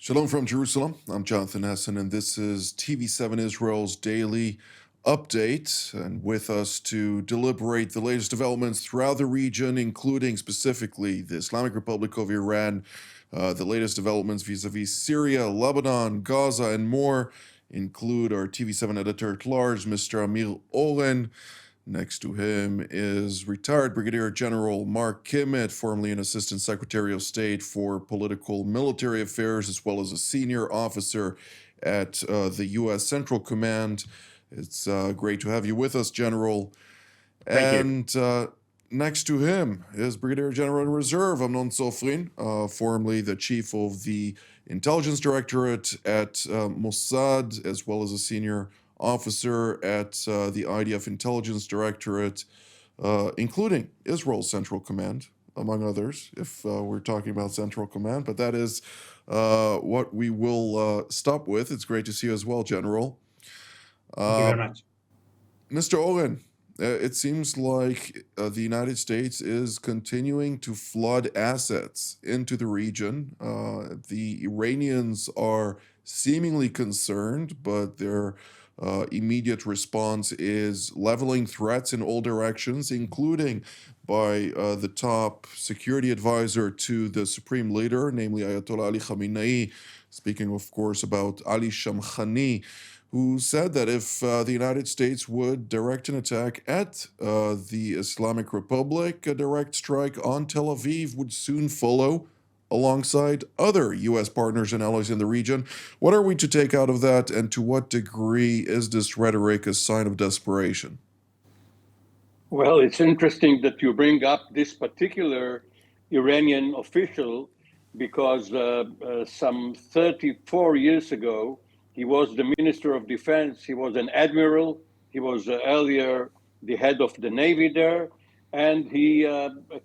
Shalom from Jerusalem. I'm Jonathan Hessen, and this is TV7 Israel's daily update. And with us to deliberate the latest developments throughout the region, including specifically the Islamic Republic of Iran, the latest developments vis-a-vis Syria, Lebanon, Gaza, and more, include our TV7 editor-at-large, Mr. Amir Oren. Next to him is retired Brigadier General Mark Kimmett, formerly an Assistant Secretary of State for Political Military Affairs, as well as a senior officer at the U.S. Central Command. It's great to have you with us, General. Thank you. Next to him is Brigadier General in Reserve Amnon Sofrin, formerly the Chief of the Intelligence Directorate at Mossad, as well as a senior officer at the IDF Intelligence Directorate, including Israel's Central Command, among others, if we're talking about Central Command. But that is what we will stop with. It's great to see you as well, General. Thank you very much. Mr. Oren, it seems like the United States is continuing to flood assets into the region. The Iranians are seemingly concerned, but their immediate response is leveling threats in all directions, including by the top security advisor to the supreme leader, namely Ayatollah Ali Khamenei, speaking, of course, about Ali Shamkhani, who said that if the United States would direct an attack at the Islamic Republic, a direct strike on Tel Aviv would soon follow, alongside other U.S. partners and allies in the region. What are we to take out of that, and to what degree is this rhetoric a sign of desperation? Well, it's interesting that you bring up this particular Iranian official, because some 34 years ago, he was the Minister of Defense. He was an admiral. He was earlier the head of the Navy there, and he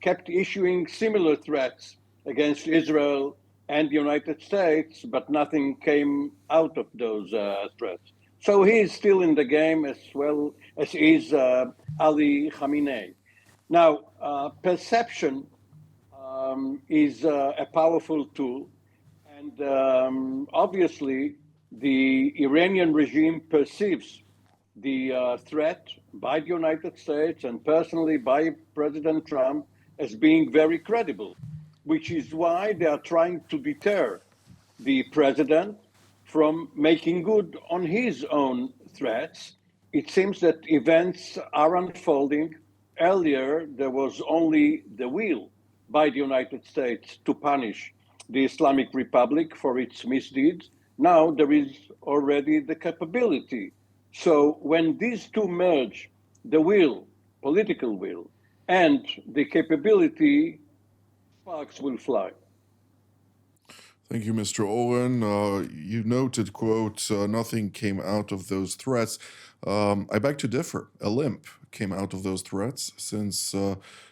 kept issuing similar threats against Israel and the United States, but nothing came out of those threats. So he is still in the game, as well as is Ali Khamenei. Now, perception is a powerful tool, and obviously the Iranian regime perceives the threat by the United States and personally by President Trump as being very credible, which is why they are trying to deter the president from making good on his own threats. It seems that events are unfolding. Earlier, there was only the will by the United States to punish the Islamic Republic for its misdeeds. Now there is already the capability. So when these two merge, the will, political will, and the capability, sparks will fly. Thank you, Mr. Owen. You noted, quote, nothing came out of those threats. I beg to differ. A limp came out of those threats, since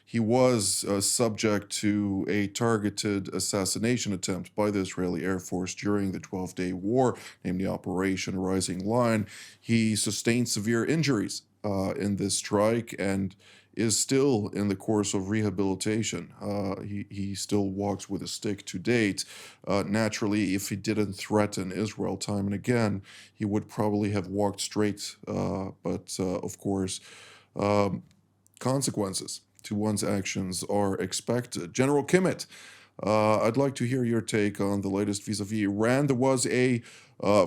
he was subject to a targeted assassination attempt by the Israeli Air Force during the 12-day war, namely Operation Rising Lion. He sustained severe injuries in this strike and is still in the course of rehabilitation. He still walks with a stick to date. Naturally, if he didn't threaten Israel time and again, he would probably have walked straight. But of course, consequences to one's actions are expected. General Kimmett, I'd like to hear your take on the latest vis-a-vis Iran. There was a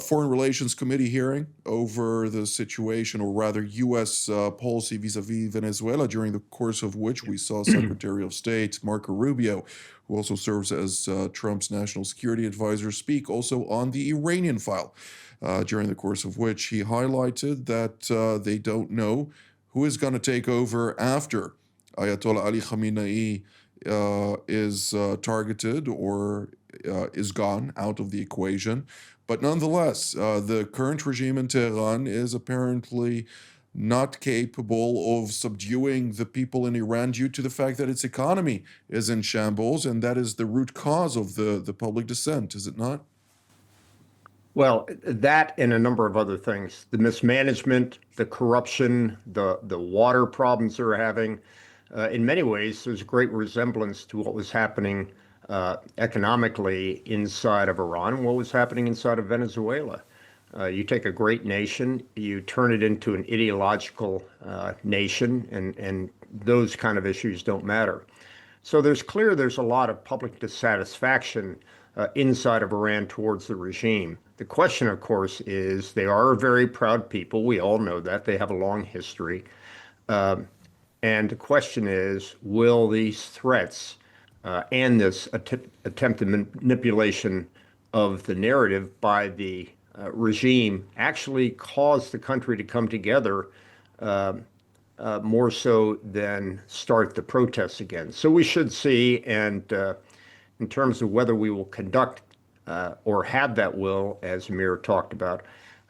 Foreign Relations Committee hearing over the situation, or rather U.S. policy vis-a-vis Venezuela, during the course of which we saw Secretary of State Marco Rubio, who also serves as Trump's national security advisor, speak also on the Iranian file, during the course of which he highlighted that they don't know who is going to take over after Ayatollah Ali Khamenei is targeted or is gone out of the equation. But nonetheless, the current regime in Tehran is apparently not capable of subduing the people in Iran due to the fact that its economy is in shambles, and that is the root cause of the public dissent, is it not? Well, that and a number of other things. The mismanagement, the corruption, the water problems they're having. In many ways, there's a great resemblance to what was happening economically inside of Iran, what was happening inside of Venezuela. You take a great nation, you turn it into an ideological nation, and those kind of issues don't matter. So there's a lot of public dissatisfaction inside of Iran towards the regime. The question, of course, is they are a very proud people. We all know that. They have a long history. And the question is, will these threats and this attempted manipulation of the narrative by the regime actually cause the country to come together more so than start the protests again? So we should see, and in terms of whether we will conduct or have that will, as Amir talked about,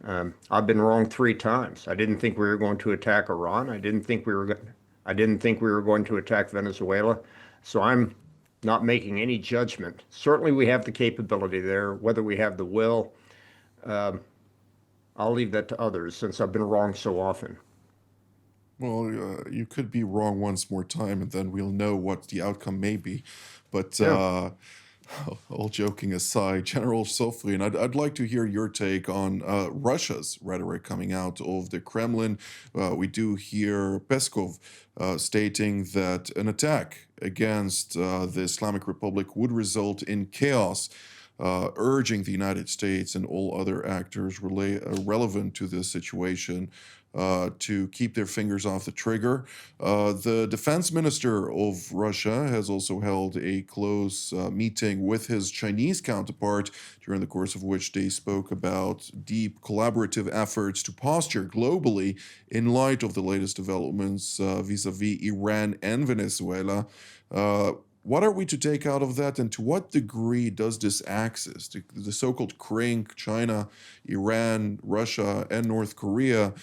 I've been wrong 3 times. I didn't think we were going to attack Iran. I didn't think we were going to attack Venezuela. So I'm not making any judgment. Certainly, we have the capability there. Whether we have the will, I'll leave that to others, since I've been wrong so often. Well, you could be wrong once more time, and then we'll know what the outcome may be. But Yeah. all joking aside, General Sofrin, I'd like to hear your take on Russia's rhetoric coming out of the Kremlin. We do hear Peskov stating that an attack against the Islamic Republic would result in chaos, urging the United States and all other actors relevant to this situation to keep their fingers off the trigger. The defense minister of Russia has also held a close meeting with his Chinese counterpart, during the course of which they spoke about deep collaborative efforts to posture globally in light of the latest developments vis-a-vis Iran and Venezuela. What are we to take out of that, and to what degree does this axis, the so-called CRINC, China, Iran, Russia, and North Korea,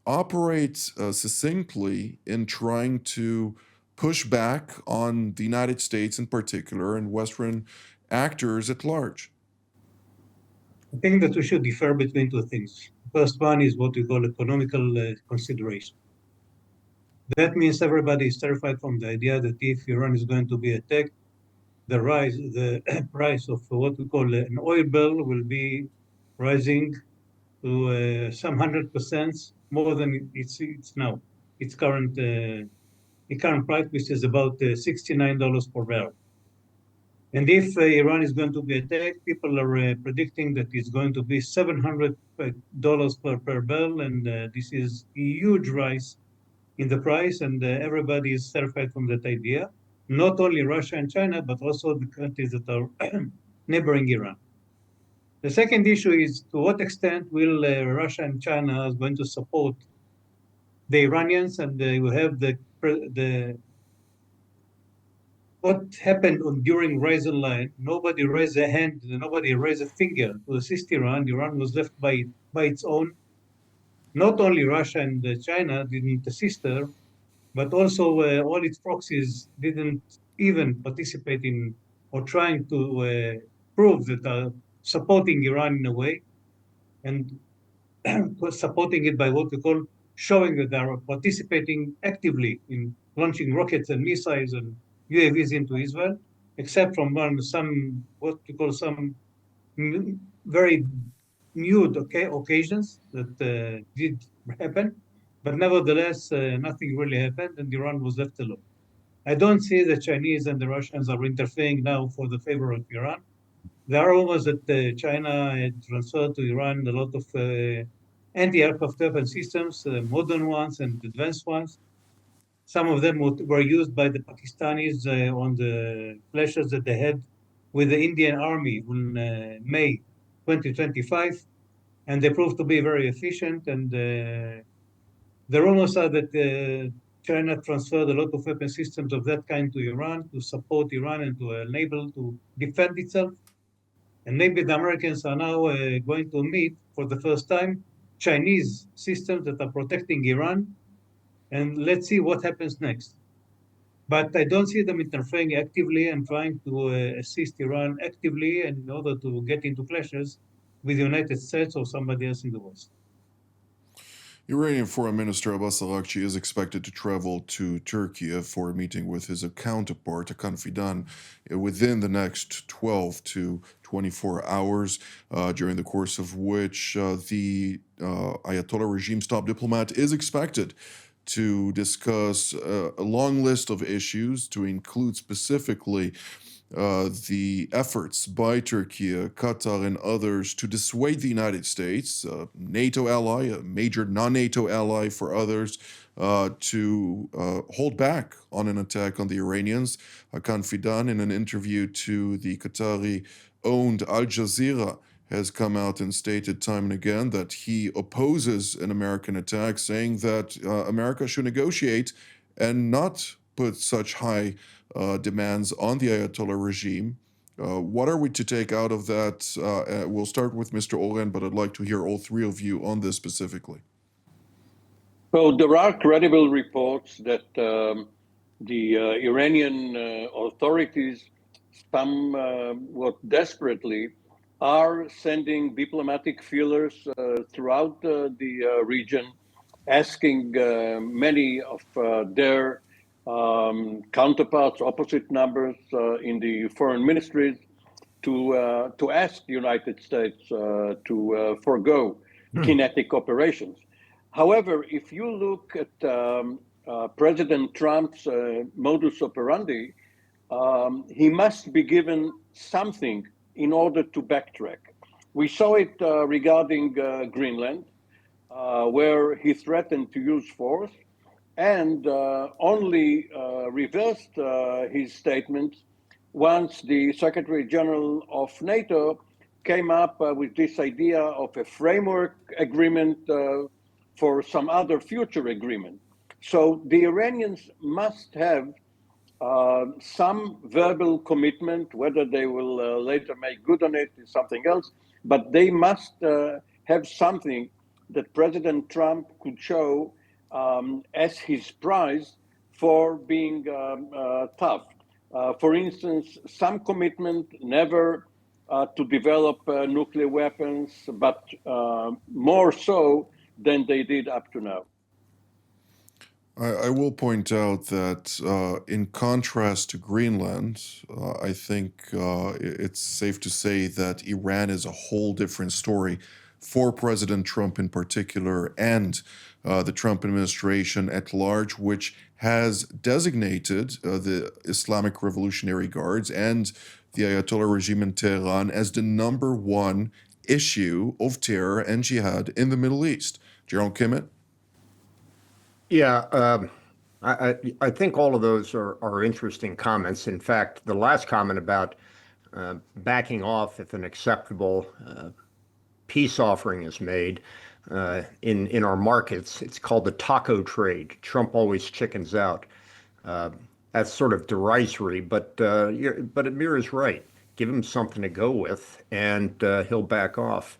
operate succinctly in trying to push back on the United States in particular and Western actors at large? I think that we should differ between 2 things. First one is what we call economical consideration. That means everybody is terrified from the idea that if Iran is going to be attacked, the price of what we call an oil barrel will be rising to some 100% more than it's now. Its current price, which is about $69 per barrel. And if Iran is going to be attacked, people are predicting that it's going to be $700 per barrel, and this is a huge rise in the price, and everybody is terrified from that idea. Not only Russia and China, but also the countries that are neighboring Iran. The second issue is, to what extent will Russia and China is going to support the Iranians, and we have the what happened during Rise in Line. Nobody raised a hand, nobody raised a finger to assist Iran. Iran was left by its own. Not only Russia and China didn't assist her, but also all its proxies didn't even participate in or trying to prove that are supporting Iran in a way, and supporting it by what we call showing that they are participating actively in launching rockets and missiles and UAVs into Israel, except from some what we call some very nude occasions that did happen, but nevertheless nothing really happened, and Iran was left alone. I don't see the Chinese and the Russians are interfering now for the favor of Iran. There are rumors that China had transferred to Iran a lot of anti-aircraft weapon systems, modern ones and advanced ones. Some of them were used by the Pakistanis on the clashes that they had with the Indian Army in May 2025, and they proved to be very efficient. And the rumors are that China transferred a lot of weapon systems of that kind to Iran to support Iran and to enable to defend itself. And maybe the Americans are now going to meet for the first time Chinese systems that are protecting Iran. And let's see what happens next. But I don't see them interfering actively and trying to assist Iran actively in order to get into clashes with the United States or somebody else in the West. Iranian Foreign Minister Abbas Araghchi is expected to travel to Turkey for a meeting with his counterpart, Hakan Fidan, within the next 12 to 24 hours, during the course of which the Ayatollah regime's top diplomat is expected to discuss a long list of issues, to include specifically the efforts by Turkey, Qatar, and others to dissuade the United States, a NATO ally, a major non-NATO ally for others, to hold back on an attack on the Iranians. Hakan Fidan, in an interview to the Qatari-owned Al Jazeera, has come out and stated time and again that he opposes an American attack, saying that America should negotiate and not put such high demands on the Ayatollah regime. What are we to take out of that? We'll start with Mr. Oren, but I'd like to hear all three of you on this specifically. Well, there are credible reports that the Iranian authorities, somewhat desperately, are sending diplomatic feelers throughout the region, asking many of their counterparts, opposite numbers in the foreign ministries, to ask the United States to forego kinetic operations. However, if you look at President Trump's modus operandi, he must be given something in order to backtrack. We saw it regarding Greenland, where he threatened to use force, and only reversed his statements once the Secretary General of NATO came up with this idea of a framework agreement for some other future agreement. So the Iranians must have some verbal commitment. Whether they will later make good on it is something else, but they must have something that President Trump could show as his prize for being tough. For instance, some commitment never to develop nuclear weapons, but more so than they did up to now. I will point out that in contrast to Greenland, I think it's safe to say that Iran is a whole different story for President Trump in particular, and the Trump administration at large, which has designated the Islamic Revolutionary Guards and the Ayatollah regime in Tehran as the number one issue of terror and jihad in the Middle East. Gerald Kimmett? Yeah, I think all of those are interesting comments. In fact, the last comment about backing off if an acceptable peace offering is made in our markets, it's called the taco trade. Trump always chickens out. That's sort of derisory, but Amir is right. Give him something to go with, and he'll back off.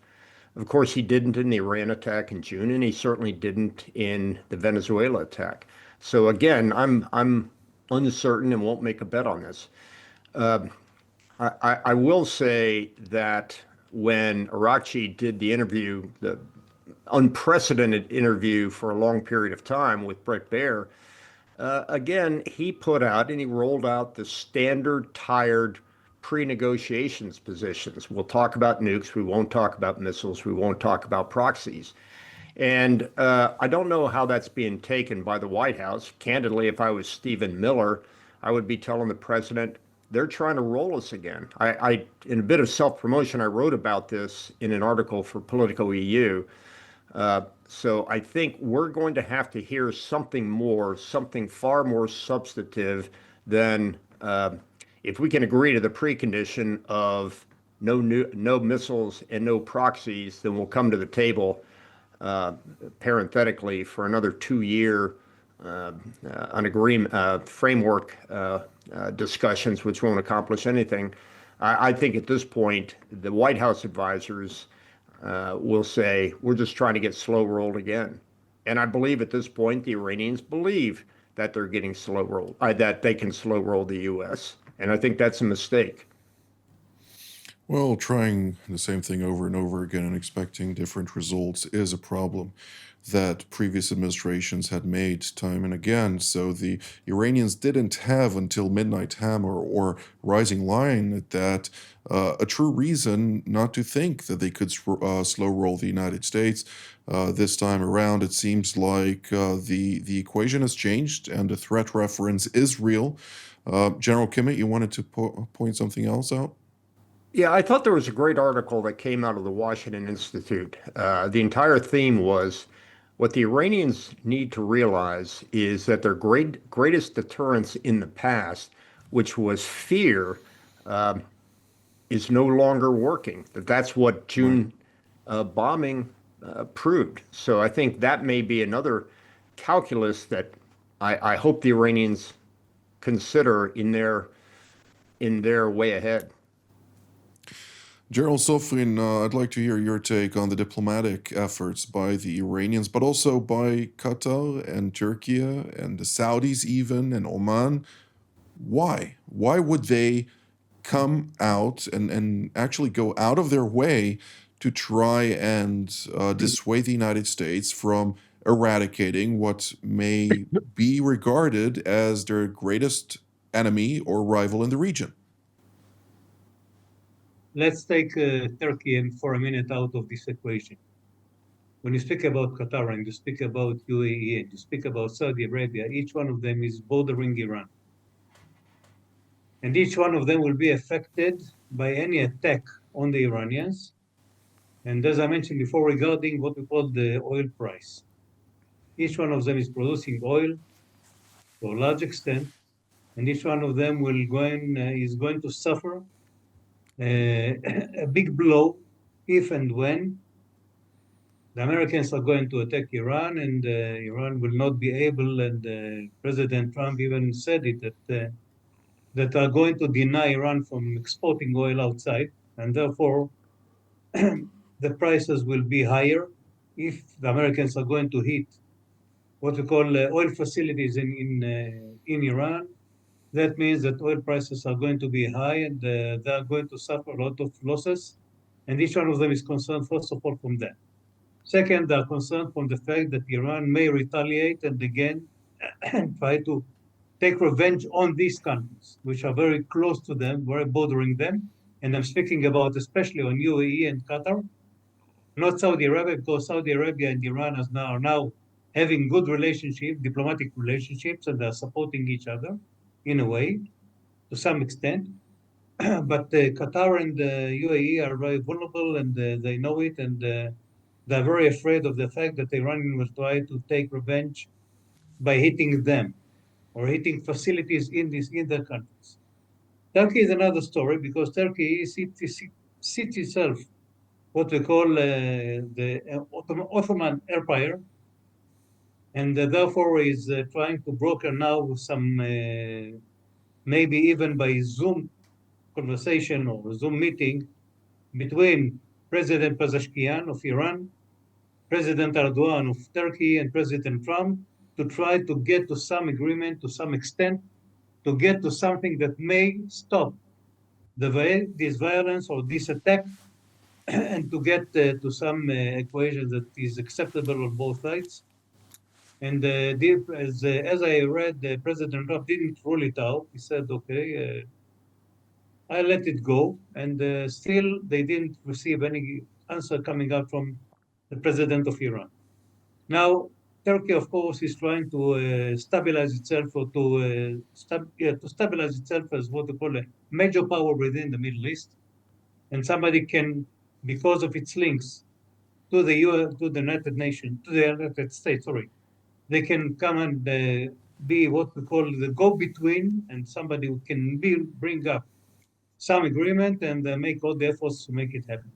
Of course, he didn't in the Iran attack in June, and he certainly didn't in the Venezuela attack. So again, I'm uncertain and won't make a bet on this. I will say that when Araghchi did the interview, the unprecedented interview for a long period of time with Bret Baier, again, he put out and he rolled out the standard tired pre-negotiations positions. We'll talk about nukes. We won't talk about missiles. We won't talk about proxies. And I don't know how that's being taken by the White House. Candidly, if I was Stephen Miller, I would be telling the president, they're trying to roll us again. In a bit of self-promotion, I wrote about this in an article for Politico EU. So I think we're going to have to hear something more, something far more substantive than if we can agree to the precondition of no missiles and no proxies, then we'll come to the table parenthetically for another 2-year an agreement framework discussions, which won't accomplish anything. I think at this point, the White House advisors will say, we're just trying to get slow rolled again. And I believe at this point, the Iranians believe that they're getting slow rolled, that they can slow roll the U.S. And I think that's a mistake. Well, trying the same thing over and over again and expecting different results is a problem that previous administrations had made time and again. So the Iranians didn't have until Midnight Hammer or Rising Lion that a true reason not to think that they could slow roll the United States. This time around, it seems like the equation has changed and the threat reference is real. General Kimmett, you wanted to point something else out? Yeah, I thought there was a great article that came out of the Washington Institute. The entire theme was what the Iranians need to realize is that their greatest deterrence in the past, which was fear, is no longer working. That's what Right. June bombing proved. So I think that may be another calculus that I hope the Iranians consider in their way ahead. Gerald Sofrin, I'd like to hear your take on the diplomatic efforts by the Iranians, but also by Qatar and Turkey and the Saudis, even, and Oman. Why? Why would they come out and actually go out of their way to try and dissuade the United States from eradicating what may be regarded as their greatest enemy or rival in the region? Let's take Turkey for a minute out of this equation. When you speak about Qatar and you speak about UAE and you speak about Saudi Arabia, each one of them is bordering Iran. And each one of them will be affected by any attack on the Iranians. And as I mentioned before, regarding what we call the oil price, each one of them is producing oil to a large extent, and each one of them is going to suffer a big blow if and when the Americans are going to attack Iran, and Iran will not be able. And President Trump even said it that are going to deny Iran from exporting oil outside, and therefore the prices will be higher if the Americans are going to hit what we call oil facilities in Iran. That means that oil prices are going to be high, and they are going to suffer a lot of losses. And each one of them is concerned, first of all, from that. Second, they are concerned from the fact that Iran may retaliate and again try to take revenge on these countries, which are very close to them, very bordering them. And I'm speaking about especially on UAE and Qatar, not Saudi Arabia, because Saudi Arabia and Iran are now having good relationships, diplomatic relationships, and they're supporting each other in a way, to some extent. But Qatar and UAE are very vulnerable, and they know it, and they're very afraid of the fact that Iran will try to take revenge by hitting them or hitting facilities in their countries. Turkey is another story because Turkey sees itself what we call the Ottoman Empire, and therefore is trying to broker now some maybe even by Zoom conversation or Zoom meeting between President Pezeshkian of Iran, President Erdogan of Turkey, and President Trump to try to get to some agreement to some extent, to get to something that may stop this violence or this attack, and to get to some equation that is acceptable on both sides. And as I read, President Trump didn't rule it out. He said, okay, I let it go. And still, they didn't receive any answer coming out from the president of Iran. Now, Turkey, of course, is trying to stabilize itself or to stabilize itself as what we call a major power within the Middle East. And somebody can, because of its links to the to the United Nations, to the United States, sorry, they can come and be what we call the go-between, and somebody who can bring up some agreement and make all the efforts to make it happen.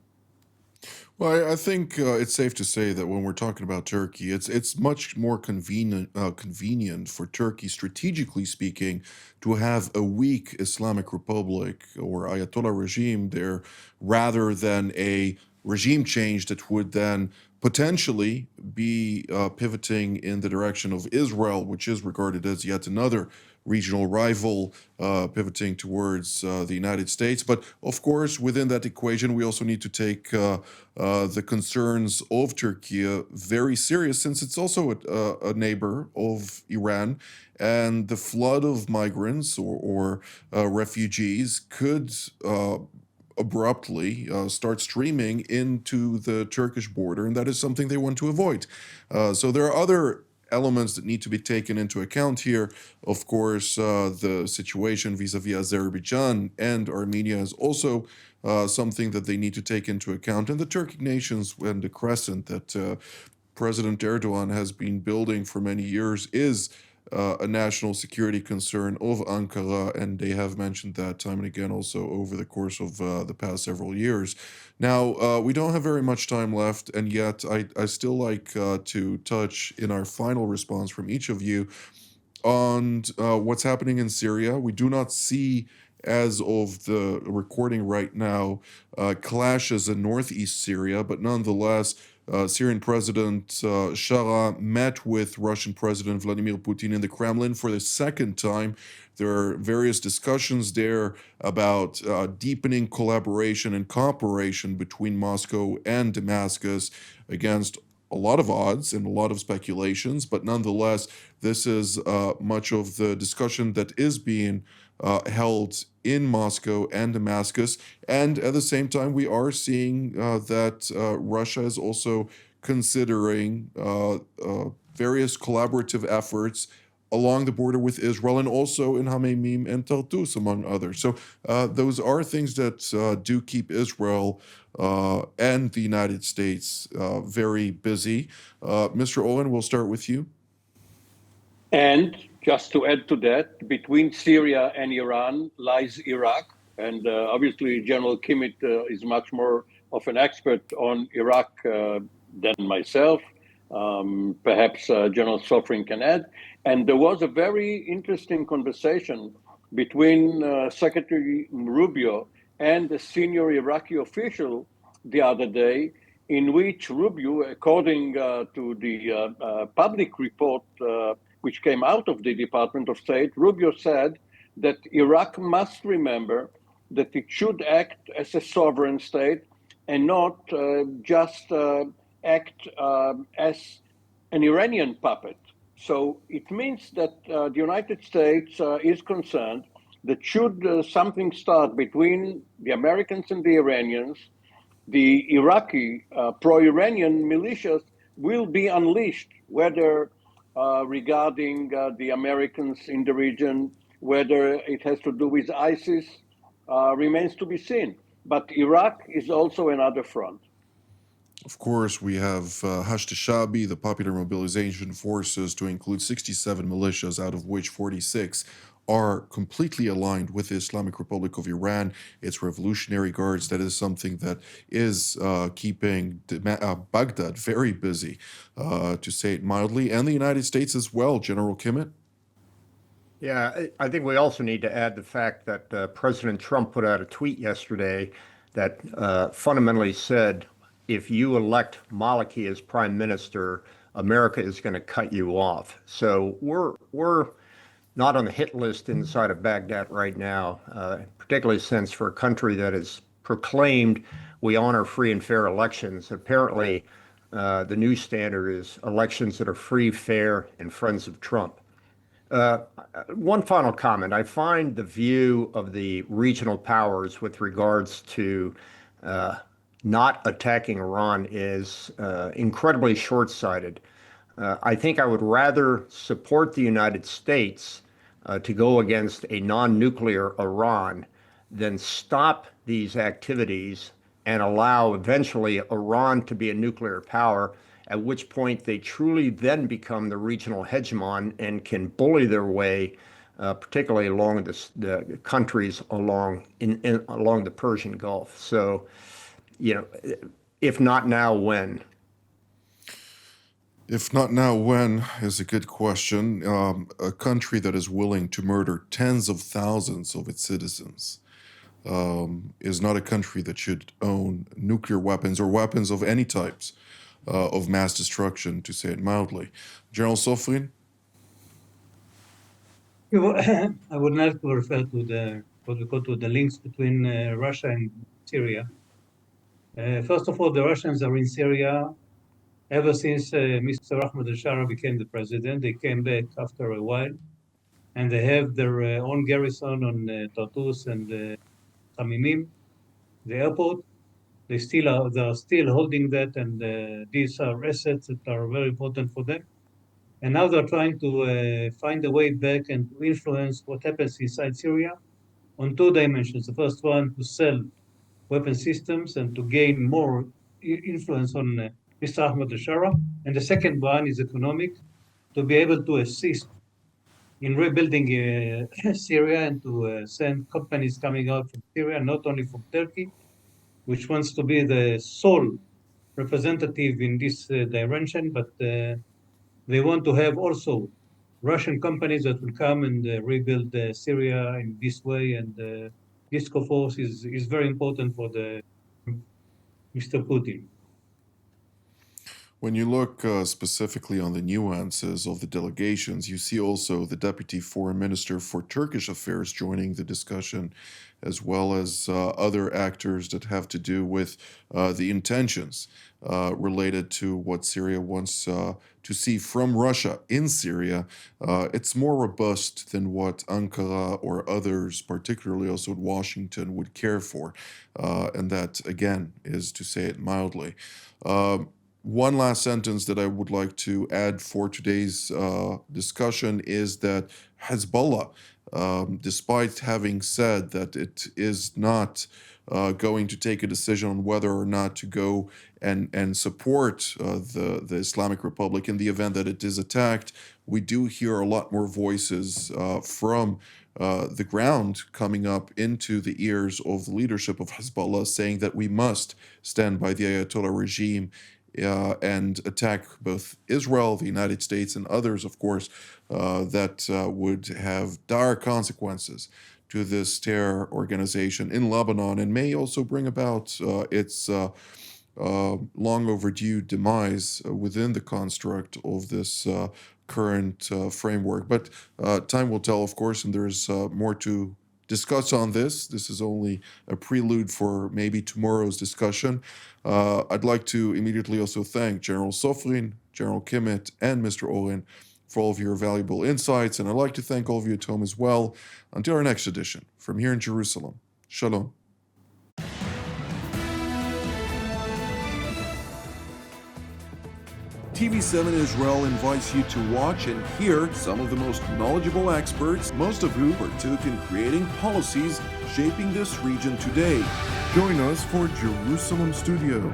Well, I think it's safe to say that when we're talking about Turkey, it's much more convenient for Turkey, strategically speaking, to have a weak Islamic Republic or Ayatollah regime there, rather than a regime change that would then potentially be pivoting in the direction of Israel, which is regarded as yet another regional rival, pivoting towards the United States. But of course, within that equation, we also need to take the concerns of Turkey very serious, since it's also a neighbor of Iran, and the flood of migrants or refugees could abruptly start streaming into the Turkish border, and that is something they want to avoid. So there are other elements that need to be taken into account here. Of course, the situation vis-a-vis Azerbaijan and Armenia is also something that they need to take into account, and the Turkic nations and the crescent that President Erdogan has been building for many years is a national security concern of Ankara, and they have mentioned that time and again also over the course of the past several years. Now, we don't have very much time left, and yet I still like to touch in our final response from each of you on what's happening in Syria. We do not see, as of the recording right now, clashes in northeast Syria, but nonetheless, Syrian President Shara met with Russian President Vladimir Putin in the Kremlin for the second time. There are various discussions there about deepening collaboration and cooperation between Moscow and Damascus against a lot of odds and a lot of speculations, but nonetheless, this is much of the discussion that is being held in Moscow and Damascus. And at the same time, we are seeing that Russia is also considering various collaborative efforts along the border with Israel and also in Hammeimim and Tartus, among others. So those are things that do keep Israel and the United States very busy. Mr. Owen, we'll start with you. And just to add to that, between Syria and Iran lies Iraq. And obviously, General Kimmett is much more of an expert on Iraq than myself. Perhaps General Sofrin can add. And there was a very interesting conversation between Secretary Rubio and a senior Iraqi official the other day, in which Rubio, according to the public report which came out of the Department of State, Rubio said that Iraq must remember that it should act as a sovereign state and not just act as an Iranian puppet. So it means that the United States is concerned that should something start between the Americans and the Iranians, the Iraqi pro-Iranian militias will be unleashed, whether regarding the Americans in the region, whether it has to do with ISIS, remains to be seen. But Iraq is also another front. Of course, we have Hashd Shabi, the Popular Mobilization Forces, to include 67 militias, out of which 46 are completely aligned with the Islamic Republic of Iran, its Revolutionary Guards. That is something that is keeping Baghdad very busy, to say it mildly, and the United States as well. General Kimmett? Yeah, I think we also need to add the fact that President Trump put out a tweet yesterday that fundamentally said, if you elect Maliki as prime minister, America is going to cut you off. So we're not on the hit list inside of Baghdad right now, particularly since for a country that has proclaimed we honor free and fair elections, apparently the new standard is elections that are free, fair, and friends of Trump. One final comment. I find the view of the regional powers with regards to not attacking Iran is incredibly short-sighted. I think I would rather support the United States to go against a non-nuclear Iran than stop these activities and allow eventually Iran to be a nuclear power, at which point they truly then become the regional hegemon and can bully their way, particularly along the countries along the Persian Gulf. So, if not now, when? If not now, when is a good question. A country that is willing to murder tens of thousands of its citizens is not a country that should own nuclear weapons or weapons of any types. of mass destruction, to say it mildly. General Sofrin? I would like to refer to the links between Russia and Syria. First of all, the Russians are in Syria ever since Mr. Ahmed al-Shara became the president. They came back after a while, and they have their own garrison on Tartus and Tamimim, the airport. They are still holding that, and these are assets that are very important for them. And now they're trying to find a way back and to influence what happens inside Syria on two dimensions. The first one, to sell weapon systems and to gain more influence on Mr. Ahmed al-Shara. And the second one is economic, to be able to assist in rebuilding Syria and to send companies coming out from Syria, not only from Turkey, which wants to be the sole representative in this direction, but they want to have also Russian companies that will come and rebuild Syria in this way. And this force is very important for Mr. Putin. When you look specifically on the nuances of the delegations, you see also the Deputy Foreign Minister for Turkish Affairs joining the discussion, as well as other actors that have to do with the intentions related to what Syria wants to see from Russia in Syria. It's more robust than what Ankara or others, particularly also Washington, would care for. And that, again, is to say it mildly. One last sentence that I would like to add for today's discussion is that Hezbollah, despite having said that it is not going to take a decision on whether or not to go and support the Islamic Republic in the event that it is attacked, we do hear a lot more voices from the ground coming up into the ears of the leadership of Hezbollah saying that we must stand by the Ayatollah regime and attack both Israel, the United States, and others, of course, that would have dire consequences to this terror organization in Lebanon and may also bring about its long overdue demise within the construct of this current framework. But time will tell, of course, and there's more to discuss on this. This is only a prelude for maybe tomorrow's discussion. I'd like to immediately also thank General Sofrin, General Kimmett, and Mr. Olin for all of your valuable insights, and I'd like to thank all of you at home as well. Until our next edition, from here in Jerusalem, Shalom. TV7 Israel invites you to watch and hear some of the most knowledgeable experts, most of whom partook in creating policies shaping this region today. Join us for Jerusalem Studio.